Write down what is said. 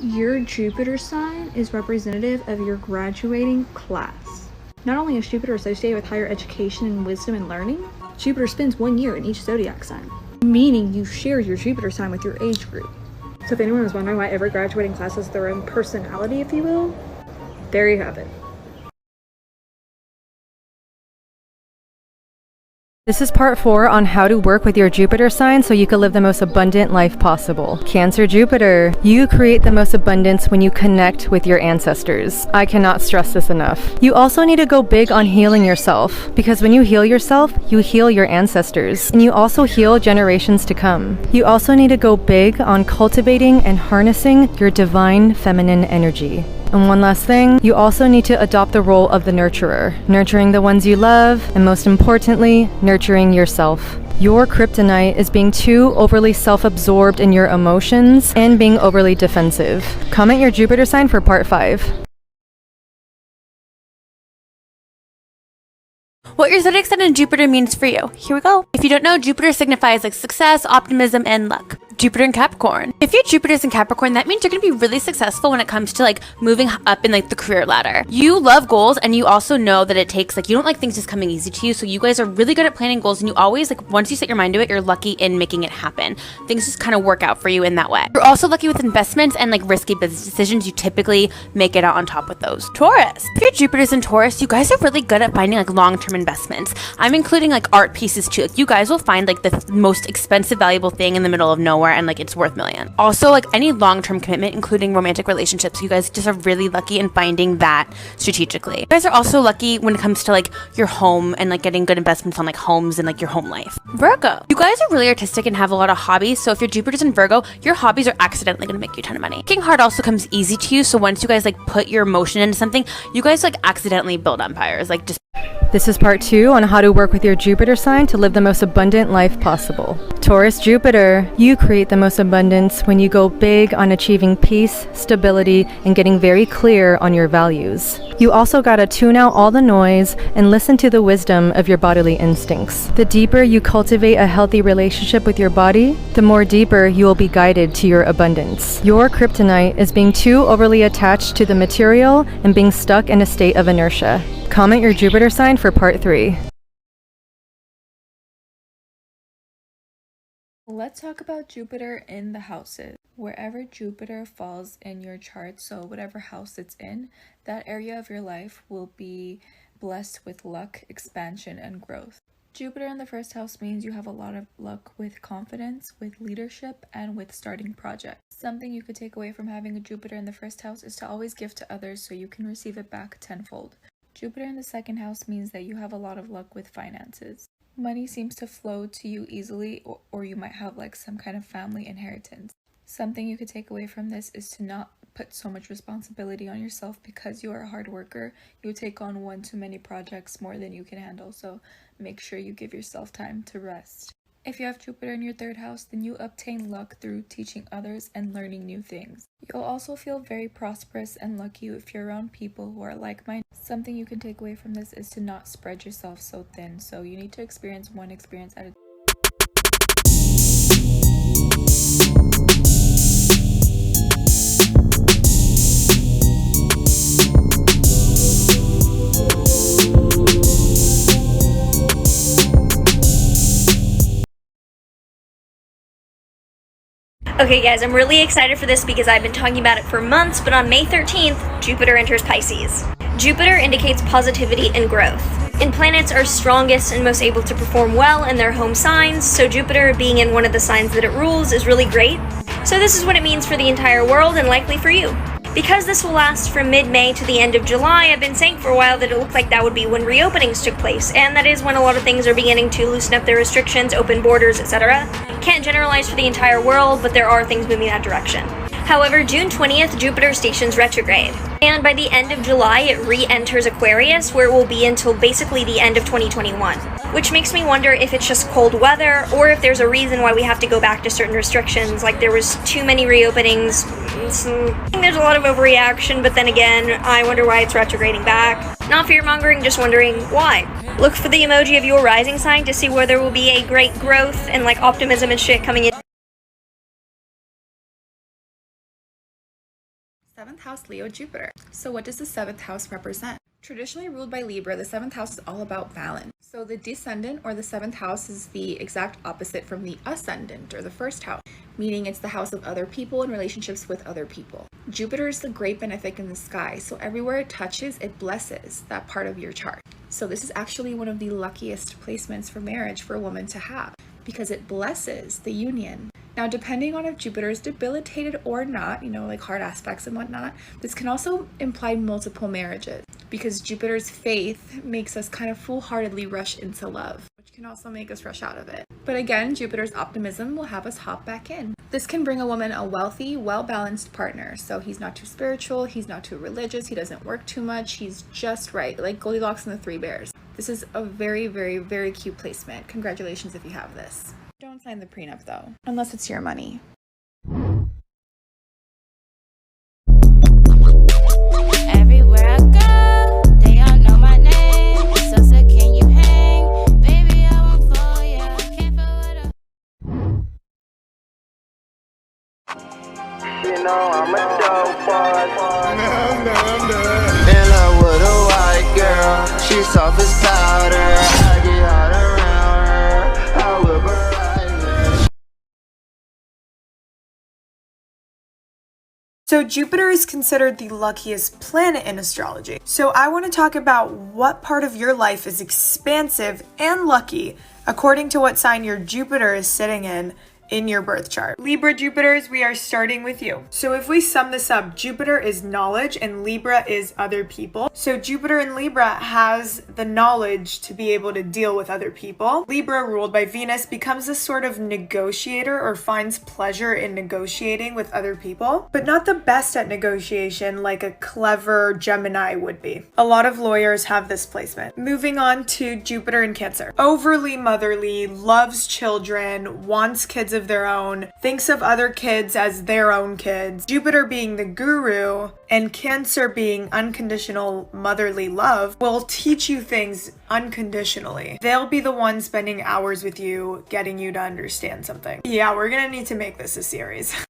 Your Jupiter sign is representative of your graduating class. Not only is Jupiter associated with higher education and wisdom and learning, Jupiter spends 1 year in each zodiac sign, meaning you share your Jupiter sign with your age group. So if anyone was wondering why every graduating class has their own personality, if you will, there you have it. This is part 4 on how to work with your Jupiter sign so you can live the most abundant life possible. Cancer Jupiter, you create the most abundance when you connect with your ancestors. I cannot stress this enough. You also need to go big on healing yourself, because when you heal yourself, you heal your ancestors, and you also heal generations to come. You also need to go big on cultivating and harnessing your divine feminine energy. And one last thing, you also need to adopt the role of the nurturer, nurturing the ones you love, and most importantly, nurturing yourself. Your kryptonite is being too overly self-absorbed in your emotions and being overly defensive. Comment your Jupiter sign for part 5. What your zodiac sign and Jupiter means for you. Here we go. If you don't know, Jupiter signifies like success, optimism, and luck. Jupiter in Capricorn. If your Jupiter's in Capricorn, that means you're going to be really successful when it comes to like moving up in like the career ladder. You love goals, and you also know that it takes like, you don't like things just coming easy to you. So you guys are really good at planning goals, and you always like, once you set your mind to it, you're lucky in making it happen. Things just kind of work out for you in that way. You're also lucky with investments and like risky business decisions. You typically make it out on top with those. Taurus. If your Jupiter's in Taurus, you guys are really good at finding like long-term investments. I'm including like art pieces too. Like, you guys will find like the most expensive, valuable thing in the middle of nowhere, and like it's worth millions. Also, like any long-term commitment, including romantic relationships, you guys just are really lucky in finding that strategically. You guys are also lucky when it comes to like your home and like getting good investments on like homes and like your home life. Virgo. You guys are really artistic and have a lot of hobbies. So if your Jupiter's in Virgo, your hobbies are accidentally going to make you a ton of money. Working hard also comes easy to you. So once you guys like put your emotion into something, you guys like accidentally build empires. Like just This is part 2 on how to work with your Jupiter sign to live the most abundant life possible. Taurus Jupiter, you create the most abundance when you go big on achieving peace, stability, and getting very clear on your values. You also gotta tune out all the noise and listen to the wisdom of your bodily instincts. The deeper you cultivate a healthy relationship with your body, the more deeper you will be guided to your abundance. Your kryptonite is being too overly attached to the material and being stuck in a state of inertia. Comment your Jupiter sign for part 3. Let's talk about Jupiter in the houses. Wherever Jupiter falls in your chart, so whatever house it's in, that area of your life will be blessed with luck, expansion, and growth. Jupiter in the first house means you have a lot of luck with confidence, with leadership, and with starting projects. Something you could take away from having a Jupiter in the first house is to always give to others so you can receive it back tenfold. Jupiter in the second house means that you have a lot of luck with finances. Money seems to flow to you easily, or you might have like some kind of family inheritance. Something you could take away from this is to not put so much responsibility on yourself. Because you are a hard worker, you take on one too many projects more than you can handle, so make sure you give yourself time to rest. If you have Jupiter in your third house, then you obtain luck through teaching others and learning new things. You'll also feel very prosperous and lucky if you're around people who are like-minded. Something you can take away from this is to not spread yourself so thin, so you need to experience one experience at a time. Okay guys, I'm really excited for this because I've been talking about it for months, but on May 13th, Jupiter enters Pisces. Jupiter indicates positivity and growth. And planets are strongest and most able to perform well in their home signs, so Jupiter being in one of the signs that it rules is really great. So this is what it means for the entire world and likely for you. Because this will last from mid-May to the end of July, I've been saying for a while that it looked like that would be when reopenings took place, and that is when a lot of things are beginning to loosen up their restrictions, open borders, etc. Can't generalize for the entire world, but there are things moving that direction. However, June 20th, Jupiter stations retrograde. And by the end of July, it re-enters Aquarius, where it will be until basically the end of 2021. Which makes me wonder if it's just cold weather, or if there's a reason why we have to go back to certain restrictions, like there was too many reopenings. So I think there's a lot of overreaction, but then again, I wonder why it's retrograding back. Not fear-mongering, just wondering why. Look for the emoji of your rising sign to see where there will be a great growth and like optimism and shit coming in. 7th house Leo Jupiter. So what does the 7th house represent? Traditionally ruled by Libra, the 7th house is all about balance. So the descendant or the 7th house is the exact opposite from the ascendant or the 1st house, meaning it's the house of other people and relationships with other people. Jupiter is the great benefic in the sky, so everywhere it touches, it blesses that part of your chart. So this is actually one of the luckiest placements for marriage for a woman to have because it blesses the union. Now, depending on if Jupiter is debilitated or not, like hard aspects and whatnot, this can also imply multiple marriages because Jupiter's faith makes us kind of foolhardily rush into love, which can also make us rush out of it. But again, Jupiter's optimism will have us hop back in. This can bring a woman a wealthy, well-balanced partner. So he's not too spiritual, he's not too religious, he doesn't work too much, he's just right, like Goldilocks and the Three Bears. This is a very, very, very cute placement. Congratulations if you have this. Don't sign the prenup though, unless it's your money. Everywhere I go, they all know my name. So can you hang? Baby, I won't fall, yeah. Can't feel what You know I'm a dope boy. In love with a white girl, she's soft as powder. I get hot around her, I whip her right now. So Jupiter is considered the luckiest planet in astrology. So I want to talk about what part of your life is expansive and lucky according to what sign your Jupiter is sitting in your birth chart. Libra Jupiters, we are starting with you. So if we sum this up, Jupiter is knowledge and Libra is other people. So Jupiter in Libra has the knowledge to be able to deal with other people. Libra, ruled by Venus, becomes a sort of negotiator or finds pleasure in negotiating with other people, but not the best at negotiation like a clever Gemini would be. A lot of lawyers have this placement. Moving on to Jupiter in Cancer. Overly motherly, loves children, wants kids of their own, thinks of other kids as their own kids. Jupiter being the guru and Cancer being unconditional motherly love will teach you things unconditionally. They'll be the ones spending hours with you, getting you to understand something. Yeah, we're gonna need to make this a series.